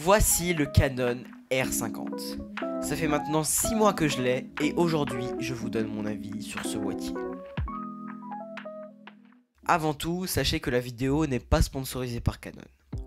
Voici le Canon R50. Ça fait maintenant 6 mois que je l'ai et aujourd'hui je vous donne mon avis sur ce boîtier. Avant tout, sachez que la vidéo n'est pas sponsorisée par Canon.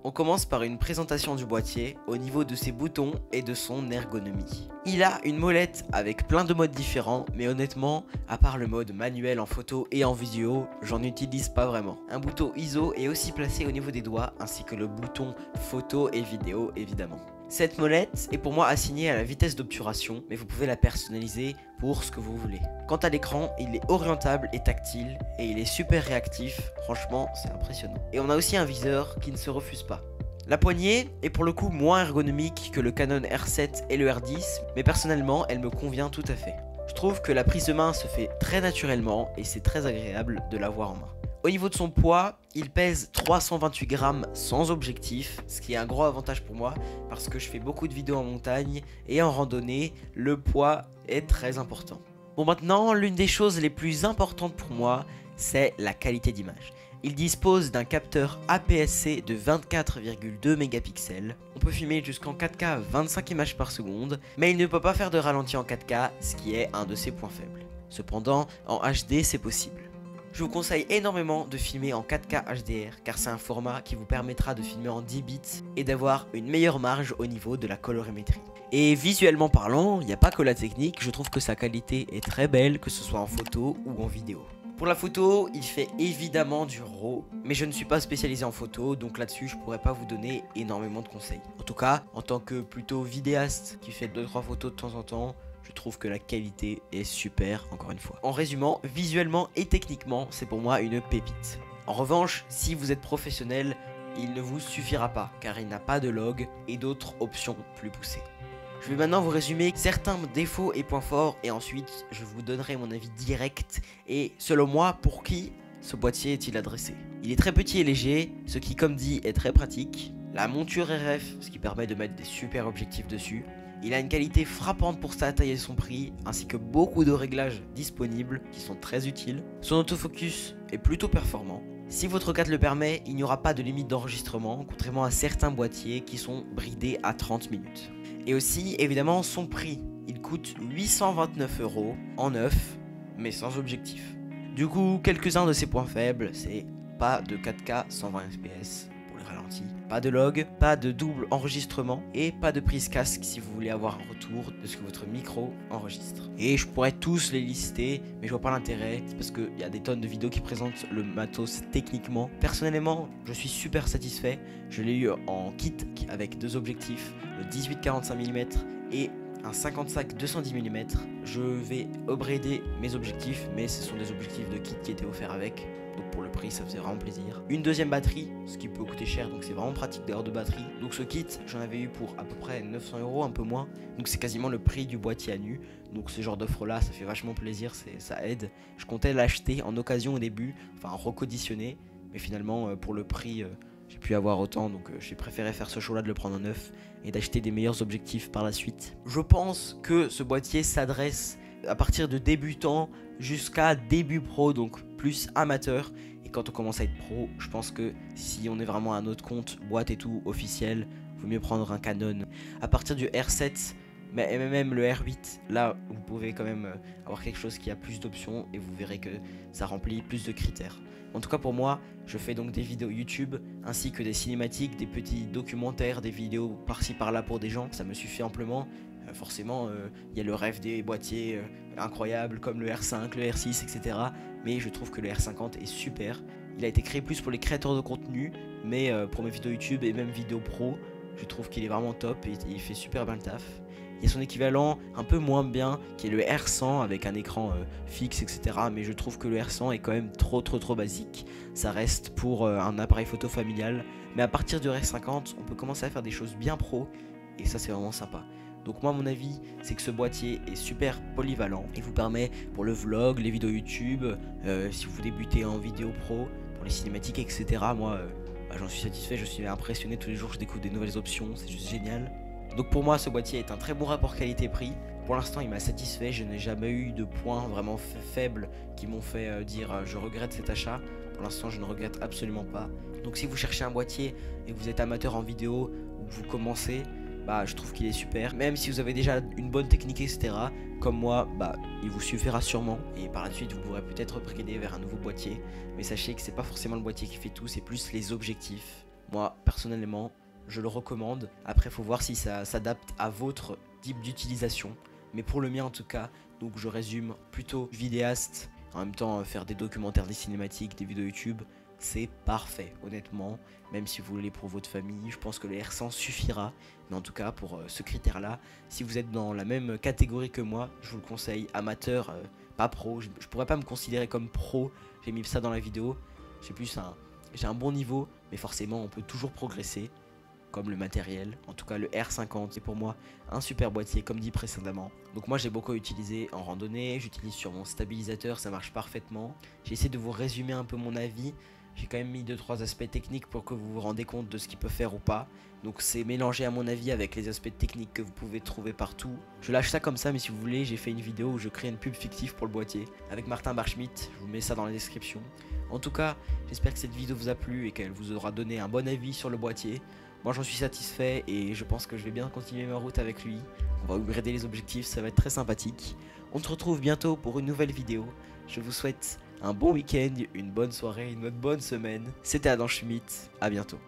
On commence par une présentation du boîtier au niveau de ses boutons et de son ergonomie. Il a une molette avec plein de modes différents, mais honnêtement, à part le mode manuel en photo et en vidéo, j'en utilise pas vraiment. Un bouton ISO est aussi placé au niveau des doigts, ainsi que le bouton photo et vidéo évidemment. Cette molette est pour moi assignée à la vitesse d'obturation, mais vous pouvez la personnaliser pour ce que vous voulez. Quant à l'écran, il est orientable et tactile, et il est super réactif, franchement c'est impressionnant. Et on a aussi un viseur qui ne se refuse pas. La poignée est pour le coup moins ergonomique que le Canon R7 et le R10, mais personnellement elle me convient tout à fait. Je trouve que la prise de main se fait très naturellement, et c'est très agréable de l'avoir en main. Au niveau de son poids, il pèse 328 grammes sans objectif, ce qui est un gros avantage pour moi parce que je fais beaucoup de vidéos en montagne et en randonnée, le poids est très important. Bon, maintenant, l'une des choses les plus importantes pour moi, c'est la qualité d'image. Il dispose d'un capteur APS-C de 24,2 mégapixels. On peut filmer jusqu'en 4K à 25 images par seconde, mais il ne peut pas faire de ralenti en 4K, ce qui est un de ses points faibles. Cependant, en HD, c'est possible. Je vous conseille énormément de filmer en 4K HDR car c'est un format qui vous permettra de filmer en 10 bits et d'avoir une meilleure marge au niveau de la colorimétrie. Et visuellement parlant, il n'y a pas que la technique, je trouve que sa qualité est très belle, que ce soit en photo ou en vidéo. Pour la photo, il fait évidemment du RAW, mais je ne suis pas spécialisé en photo, donc là-dessus je pourrais pas vous donner énormément de conseils. En tout cas, en tant que plutôt vidéaste qui fait 2-3 photos de temps en temps, je trouve que la qualité est super, encore une fois. En résumant, visuellement et techniquement, c'est pour moi une pépite. En revanche, si vous êtes professionnel, il ne vous suffira pas, car il n'a pas de log et d'autres options plus poussées. Je vais maintenant vous résumer certains défauts et points forts, et ensuite je vous donnerai mon avis direct, et selon moi, pour qui ce boîtier est-il adressé. Il est très petit et léger, ce qui comme dit est très pratique. La monture RF, ce qui permet de mettre des super objectifs dessus. Il a une qualité frappante pour sa taille et son prix, ainsi que beaucoup de réglages disponibles qui sont très utiles. Son autofocus est plutôt performant. Si votre carte le permet, il n'y aura pas de limite d'enregistrement, contrairement à certains boîtiers qui sont bridés à 30 minutes. Et aussi, évidemment, son prix. Il coûte 829 € en neuf, mais sans objectif. Du coup, quelques-uns de ses points faibles, c'est pas de 4K 120 fps. Pas de log, pas de double enregistrement et pas de prise casque si vous voulez avoir un retour de ce que votre micro enregistre. Et je pourrais tous les lister, mais je vois pas l'intérêt parce qu'il y a des tonnes de vidéos qui présentent le matos techniquement. Personnellement, je suis super satisfait. Je l'ai eu en kit avec deux objectifs, le 18-45 mm et un 55 210 mm. Je vais upgrader mes objectifs, mais ce sont des objectifs de kit qui étaient offerts avec. Donc pour le prix ça faisait vraiment plaisir. Une deuxième batterie, ce qui peut coûter cher, donc c'est vraiment pratique d'avoir de batterie. Donc ce kit j'en avais eu pour à peu près 900 €, un peu moins. Donc c'est quasiment le prix du boîtier à nu. Donc ce genre d'offre là ça fait vachement plaisir, ça aide. Je comptais l'acheter en occasion au début, enfin reconditionné. Mais finalement pour le prix j'ai pu avoir autant, donc j'ai préféré faire ce choix là de le prendre en neuf et d'acheter des meilleurs objectifs par la suite. Je pense que ce boîtier s'adresse à partir de débutants jusqu'à début pro, donc plus amateur. Et quand on commence à être pro, je pense que si on est vraiment à notre compte, boîte et tout, officiel, vaut mieux prendre un Canon. À partir du R7, mais même le R8, là vous pouvez quand même avoir quelque chose qui a plus d'options et vous verrez que ça remplit plus de critères. En tout cas pour moi, je fais donc des vidéos YouTube ainsi que des cinématiques, des petits documentaires, des vidéos par-ci par-là pour des gens, ça me suffit amplement. Forcément, il y a le rêve des boîtiers incroyables comme le R5, le R6, etc. Mais je trouve que le R50 est super. Il a été créé plus pour les créateurs de contenu, mais pour mes vidéos YouTube et même vidéos pro, je trouve qu'il est vraiment top et il fait super bien le taf. Il y a son équivalent un peu moins bien qui est le R100 avec un écran fixe, etc. Mais je trouve que le R100 est quand même trop basique. Ça reste pour un appareil photo familial. Mais à partir du R50, on peut commencer à faire des choses bien pro et ça c'est vraiment sympa. Donc moi mon avis c'est que ce boîtier est super polyvalent. Il vous permet pour le vlog, les vidéos YouTube, si vous débutez en vidéo pro, pour les cinématiques, etc. Moi j'en suis satisfait, je suis impressionné tous les jours, je découvre des nouvelles options, c'est juste génial. Donc pour moi ce boîtier est un très bon rapport qualité-prix. Pour l'instant il m'a satisfait, je n'ai jamais eu de points vraiment faibles qui m'ont fait dire je regrette cet achat. Pour l'instant je ne regrette absolument pas. Donc si vous cherchez un boîtier et que vous êtes amateur en vidéo vous commencez, bah je trouve qu'il est super. Même si vous avez déjà une bonne technique, etc. Comme moi, bah il vous suffira sûrement. Et par la suite, vous pourrez peut-être upgrader vers un nouveau boîtier. Mais sachez que c'est pas forcément le boîtier qui fait tout, c'est plus les objectifs. Moi, personnellement, je le recommande. Après, faut voir si ça s'adapte à votre type d'utilisation. Mais pour le mien en tout cas, donc je résume, plutôt vidéaste. En même temps, faire des documentaires, des cinématiques, des vidéos YouTube, c'est parfait, honnêtement. Même si vous voulez pour votre famille, je pense que le R100 suffira. Mais en tout cas, pour ce critère-là, si vous êtes dans la même catégorie que moi, je vous le conseille, amateur, pas pro. Je pourrais pas me considérer comme pro, j'ai mis ça dans la vidéo. J'ai un bon niveau, mais forcément, on peut toujours progresser. Comme le matériel, en tout cas le R50 c'est pour moi un super boîtier comme dit précédemment. Donc moi j'ai beaucoup utilisé en randonnée, j'utilise sur mon stabilisateur, ça marche parfaitement. J'ai essayé de vous résumer un peu mon avis, j'ai quand même mis 2-3 aspects techniques pour que vous vous rendez compte de ce qu'il peut faire ou pas. Donc c'est mélangé à mon avis avec les aspects techniques que vous pouvez trouver partout. Je lâche ça comme ça, mais si vous voulez, j'ai fait une vidéo où je crée une pub fictive pour le boîtier avec Martin Barschmidt, je vous mets ça dans la description. En tout cas, j'espère que cette vidéo vous a plu et qu'elle vous aura donné un bon avis sur le boîtier. Moi j'en suis satisfait et je pense que je vais bien continuer ma route avec lui. On va upgrader les objectifs, ça va être très sympathique. On se retrouve bientôt pour une nouvelle vidéo. Je vous souhaite un bon week-end, une bonne soirée, une bonne semaine. C'était Adam Schmitt, à bientôt.